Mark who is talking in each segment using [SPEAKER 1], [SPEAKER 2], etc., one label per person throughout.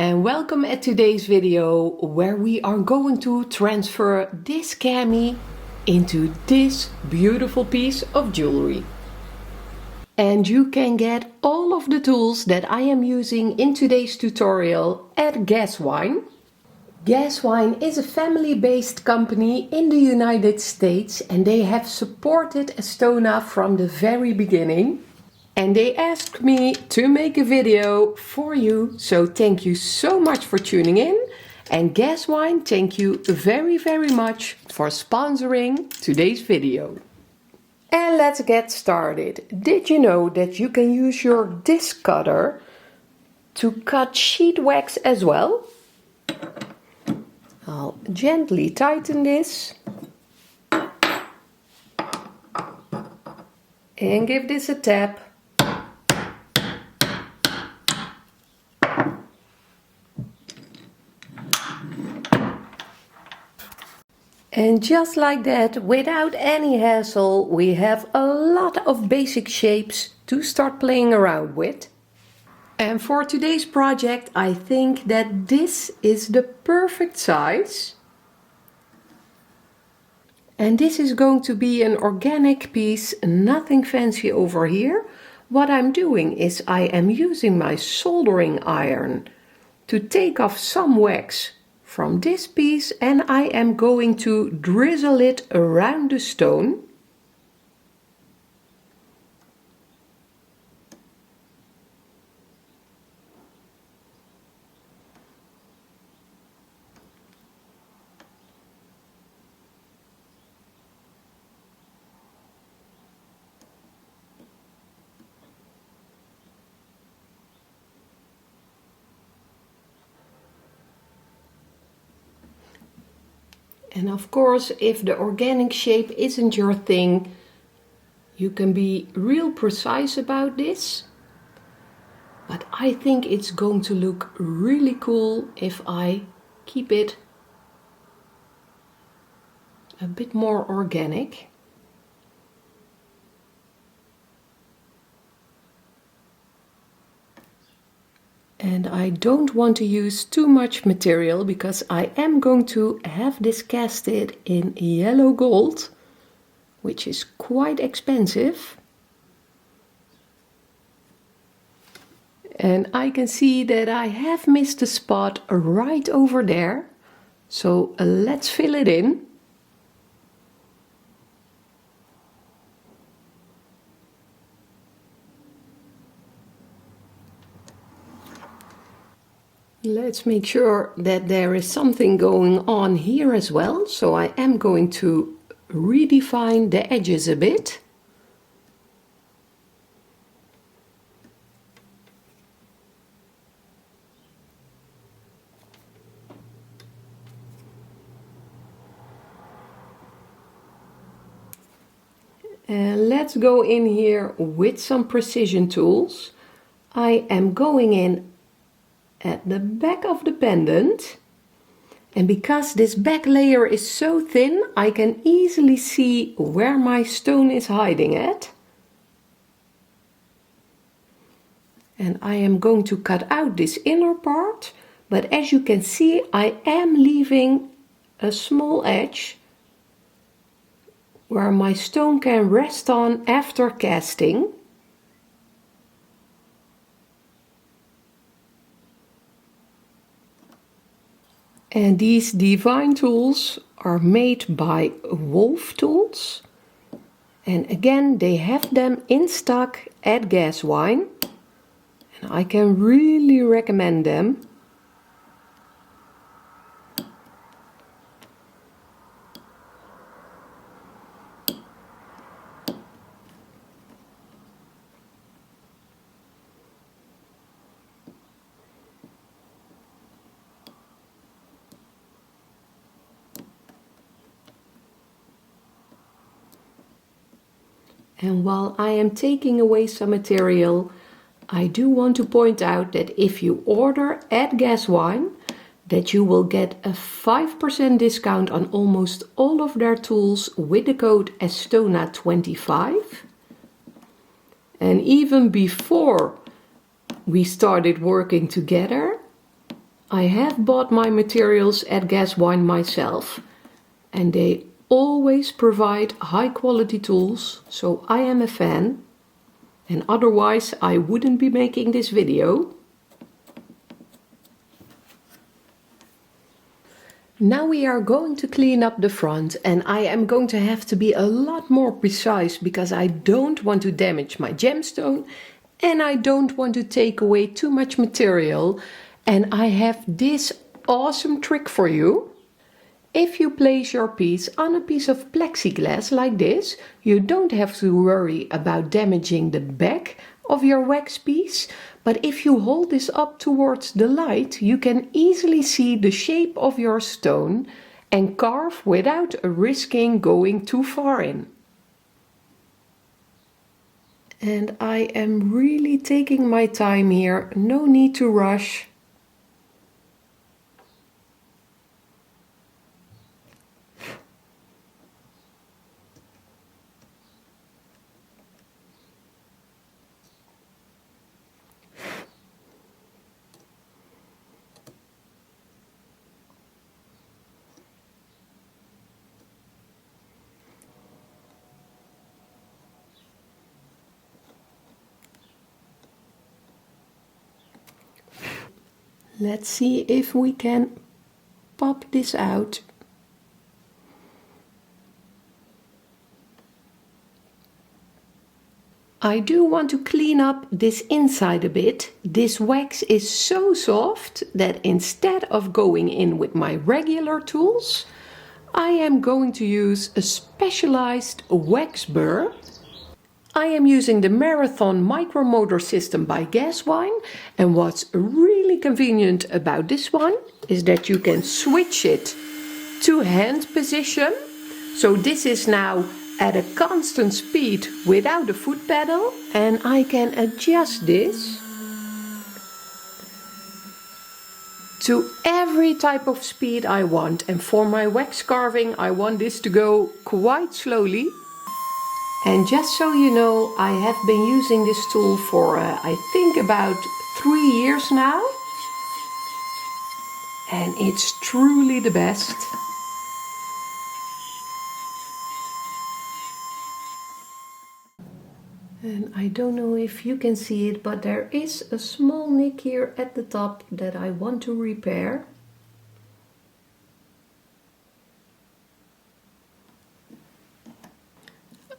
[SPEAKER 1] and welcome at today's video where we are going to transfer this cami into this beautiful piece of jewelry. And you can get all of the tools that I am using in today's tutorial at Gaswine. Gaswine is a family-based company in the United States and they have supported Estona from the very beginning. And they asked me to make a video for you, so thank you so much for tuning in. And Gaswine, thank you very much for sponsoring today's video. And let's get started. Did you know that you can use your disc cutter to cut sheet wax as well? I'll gently tighten this and give this a tap. And just like that, without any hassle, we have a lot of basic shapes to start playing around with. And for today's project, I think that this is the perfect size. And this is going to be an organic piece, nothing fancy over here. What I'm doing is I am using my soldering iron to take off some wax from this piece, and I am going to drizzle it around the stone. And of course, if the organic shape isn't your thing, you can be real precise about this. But I think it's going to look really cool if I keep it a bit more organic. And I don't want to use too much material because I am going to have this casted in yellow gold, which is quite expensive. And I can see that I have missed a spot right over there. So let's fill it in. Let's make sure that there is something going on here as well. So I am going to redefine the edges a bit. And let's go in here with some precision tools. I am going in at the back of the pendant, and because this back layer is so thin, I can easily see where my stone is hiding at. And I am going to cut out this inner part, but as you can see, I am leaving a small edge where my stone can rest on after casting. And these divine tools are made by Wolf Tools. And again, they have them in stock at Gaswine. And I can really recommend them. And while I am taking away some material, I do want to point out that if you order at Gaswine, that you will get a 5% discount on almost all of their tools with the code Estona25. And even before we started working together, I have bought my materials at Gas Wine myself, and they always provide high quality tools, so I am a fan, and otherwise I wouldn't be making this video. Now we are going to clean up the front, and I am going to have to be a lot more precise because I don't want to damage my gemstone and I don't want to take away too much material. And I have this awesome trick for you. If you place your piece on a piece of plexiglass like this, you don't have to worry about damaging the back of your wax piece. But if you hold this up towards the light, you can easily see the shape of your stone and carve without risking going too far in. And I am really taking my time here, no need to rush. Let's see if we can pop this out. I do want to clean up this inside a bit. This wax is so soft that instead of going in with my regular tools, I am going to use a specialized wax burr. I am using the Marathon micromotor system by Gas Wine, and what's really convenient about this one is that you can switch it to hand position. So this is now at a constant speed without a foot pedal, and I can adjust this to every type of speed I want. And for my wax carving I want this to go quite slowly. And just so you know, I have been using this tool for I think about 3 years now. And it's truly the best. And I don't know if you can see it, but there is a small nick here at the top that I want to repair.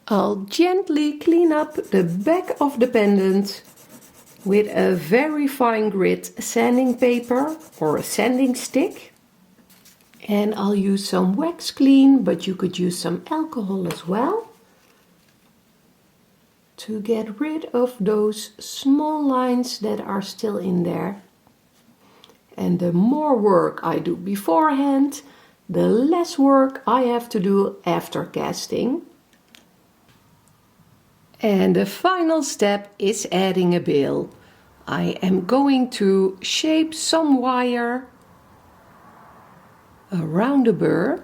[SPEAKER 1] I'll gently clean up the back of the pendant with a very fine grit sanding paper or a sanding stick. And I'll use some wax clean, but you could use some alcohol as well, to get rid of those small lines that are still in there. And the more work I do beforehand, the less work I have to do after casting. And the final step is adding a bail. I am going to shape some wire around the burr.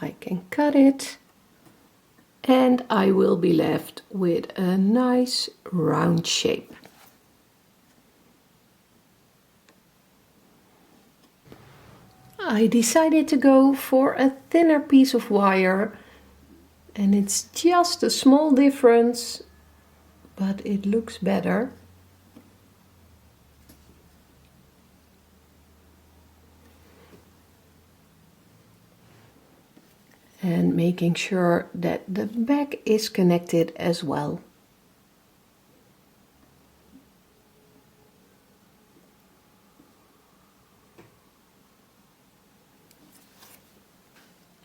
[SPEAKER 1] I can cut it, and I will be left with a nice round shape. I decided to go for a thinner piece of wire, and it's just a small difference, but it looks better. And making sure that the back is connected as well.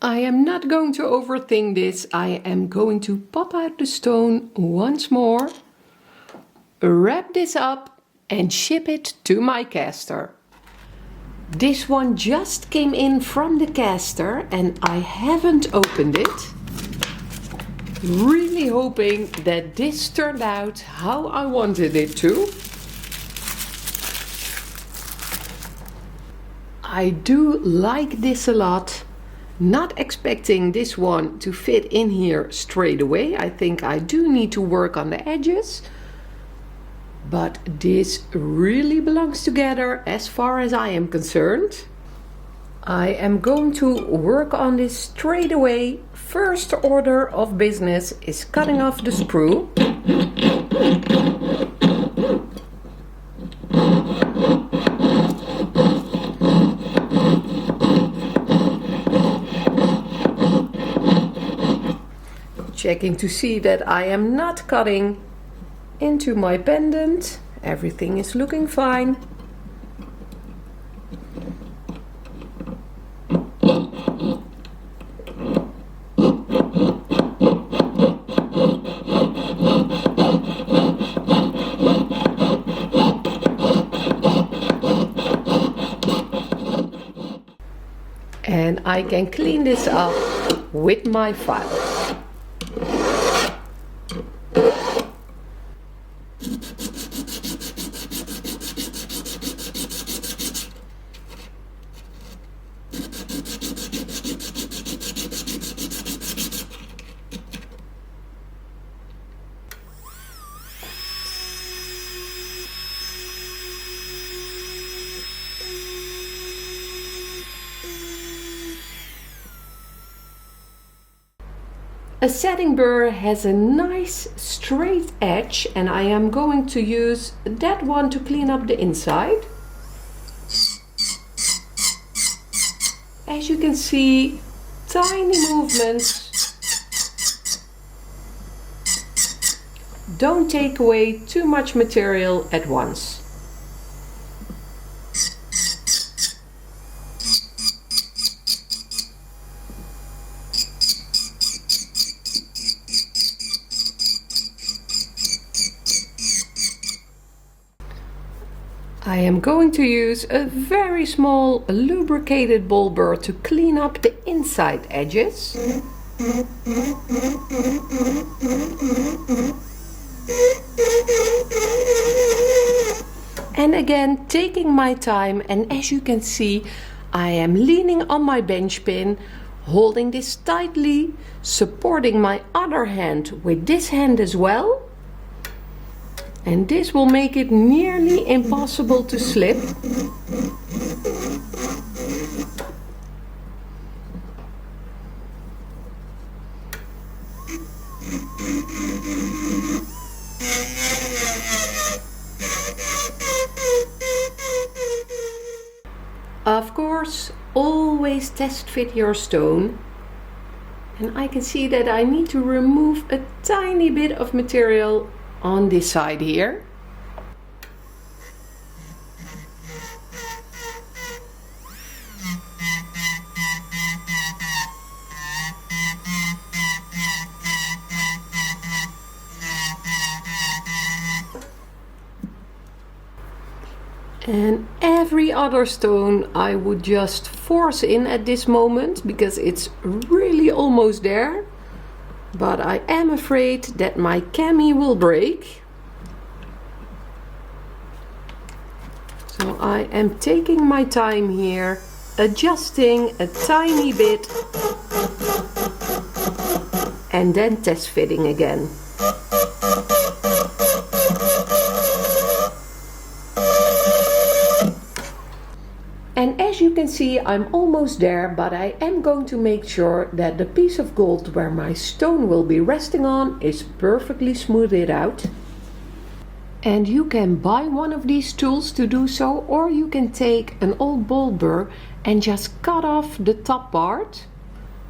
[SPEAKER 1] I am not going to overthink this. I am going to pop out the stone once more, wrap this up and ship it to my caster. This one just came in from the caster and I haven't opened it. Really hoping that this turned out how I wanted it to. I do like this a lot. Not expecting this one to fit in here straight away. I think I do need to work on the edges. But this really belongs together as far as I am concerned. I am going to work on this straight away. First order of business is cutting off the sprue. Checking to see that I am not cutting into my pendant. Everything is looking fine. And I can clean this up with my file. A setting burr has a nice straight edge, and I am going to use that one to clean up the inside. As you can see, tiny movements. Don't take away too much material at once. I am going to use a very small lubricated ball burr to clean up the inside edges. And again, taking my time, and as you can see, I am leaning on my bench pin, holding this tightly, supporting my other hand with this hand as well. And this will make it nearly impossible to slip. Of course, always test fit your stone. And I can see that I need to remove a tiny bit of material on this side here. And every other stone I would just force in at this moment because it's really almost there. But I am afraid that my cameo will break. So I am taking my time here, adjusting a tiny bit and then test fitting again. And as you can see, I'm almost there, but I am going to make sure that the piece of gold where my stone will be resting on is perfectly smoothed out. And you can buy one of these tools to do so, or you can take an old ball burr and just cut off the top part.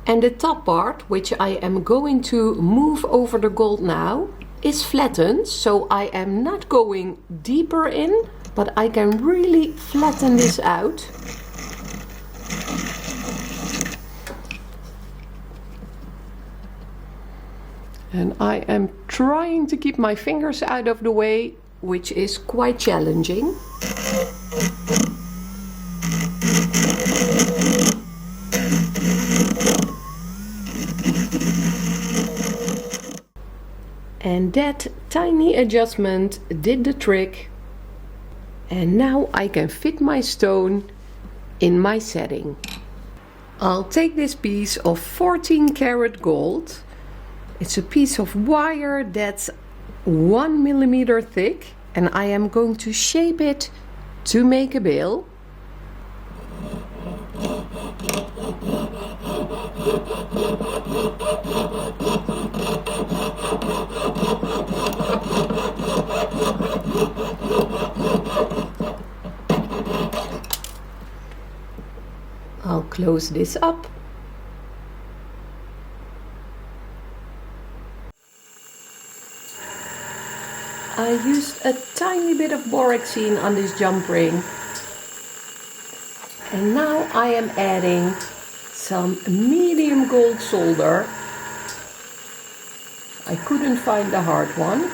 [SPEAKER 1] And the top part, which I am going to move over the gold now, is flattened, so I am not going deeper in, but I can really flatten this out. And I am trying to keep my fingers out of the way, which is quite challenging. And that tiny adjustment did the trick. And now I can fit my stone in my setting. I'll take this piece of 14 karat gold. It's a piece of wire that's 1 millimeter thick, and I am going to shape it to make a bail. I'll close this up. I used a tiny bit of borexine on this jump ring. And now I am adding some medium gold solder. I couldn't find the hard one.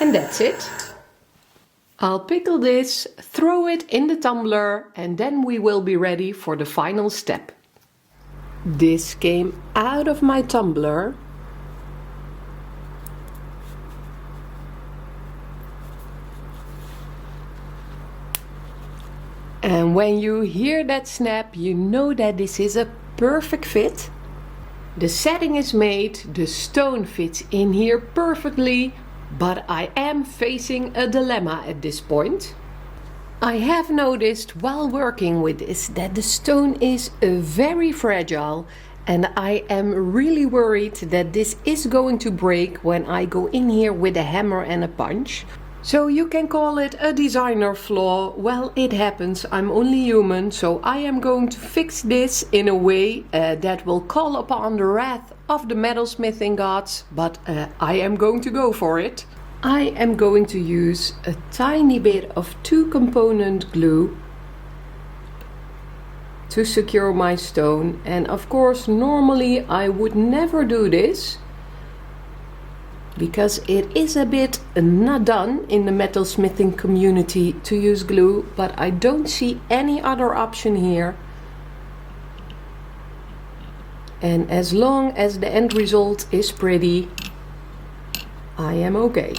[SPEAKER 1] And that's it. I'll pickle this, throw it in the tumbler, and then we will be ready for the final step. This came out of my tumbler. And when you hear that snap, you know that this is a perfect fit. The setting is made, the stone fits in here perfectly, but I am facing a dilemma at this point. I have noticed while working with this that the stone is very fragile, and I am really worried that this is going to break when I go in here with a hammer and a punch. So you can call it a designer flaw. Well, it happens, I'm only human, so I am going to fix this in a way that will call upon the wrath of the metalsmithing gods, but I am going to go for it. I am going to use a tiny bit of 2-component glue to secure my stone, and of course normally I would never do this, because it is a bit not done in the metalsmithing community to use glue, but I don't see any other option here. And as long as the end result is pretty, I am okay.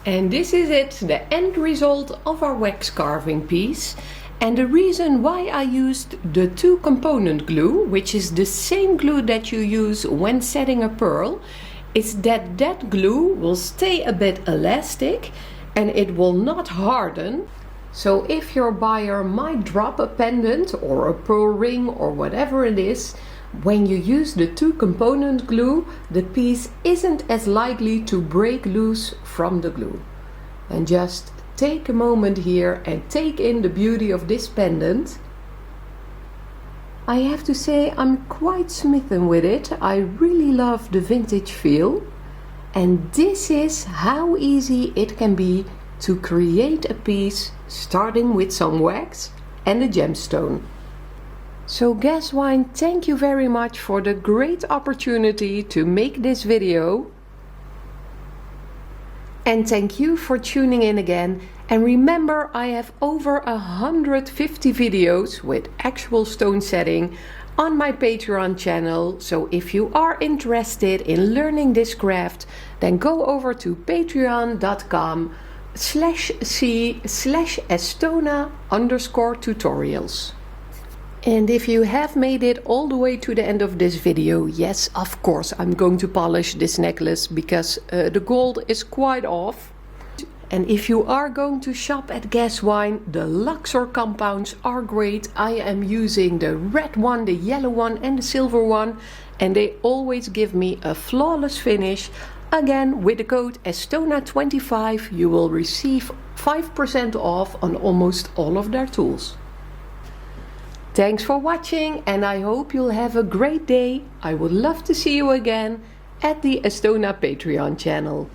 [SPEAKER 1] And this is it, the end result of our wax carving piece. And the reason why I used the 2-component glue, which is the same glue that you use when setting a pearl, is that that glue will stay a bit elastic and it will not harden. So if your buyer might drop a pendant or a pearl ring or whatever it is, when you use the 2-component glue, the piece isn't as likely to break loose from the glue. And just take a moment here and take in the beauty of this pendant. I have to say I'm quite smitten with it. I really love the vintage feel. And this is how easy it can be to create a piece starting with some wax and a gemstone. So Gaswine, thank you very much for the great opportunity to make this video. And thank you for tuning in again. And remember, I have over 150 videos with actual stone setting on my Patreon channel. So if you are interested in learning this craft, then go over to patreon.com/c/Estona_tutorials. And if you have made it all the way to the end of this video, yes, of course, I'm going to polish this necklace because the gold is quite off. And if you are going to shop at Gaswine, the Luxor compounds are great. I am using the red one, the yellow one and the silver one, and they always give me a flawless finish. Again, with the code Estona25, you will receive 5% off on almost all of their tools. Thanks for watching, and I hope you'll have a great day. I would love to see you again at the Estona Patreon channel.